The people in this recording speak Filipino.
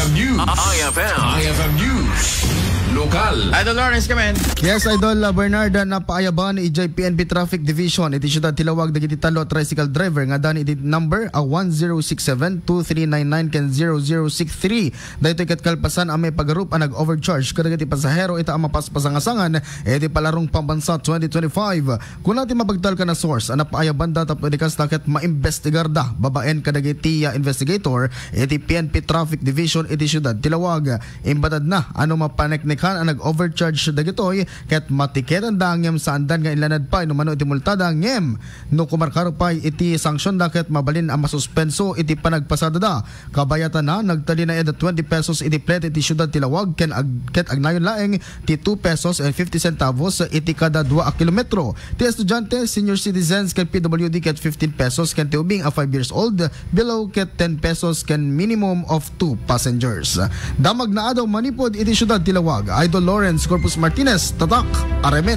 IFM News. IFM News. Lokal. Idol Lawrence, come in. Yes, Idol Bernard, napaayaban ni PNP Traffic Division iti siyudad Tilawag dagiti talo tricycle driver nga dani iti number 1067-2399 ken 0063. Daytoy ket kalpasan ang may pagarup ang nag-overcharge kadagiti pasahero ita ang mapaspasangasangan iti palarong pambansa 2025. Kung natin mabagdal ka na source ang napaayaban data pwede kas taket maimbestigar da babaen kadagiti investigator iti PNP Traffic Division iti siyudad Tilawag. Imbatad na ano mapaneknik ang nag-overcharge dagitoy ket matiketan da ngem sa andan nga ilanad pa no mano iti multada ngem no kumarkaro pa iti sanksyon da ket mabalin ang masuspenso iti panagpasada da kabayatan na nagtali na ed 20 pesos iti plate iti siyudad Tilawag ken ket agnayon laeng ti 2 pesos and 50 centavos iti kada 2 kilometro. Ti estudyante, senior citizens ken PWD ket 15 pesos ken ti ubing a 5 years old below ket 10 pesos ken minimum of 2 passengers. Damag na adaw manipod iti siyudad Tilawag. Idol Lawrence Corpus Martinez, Tatak, Aremen.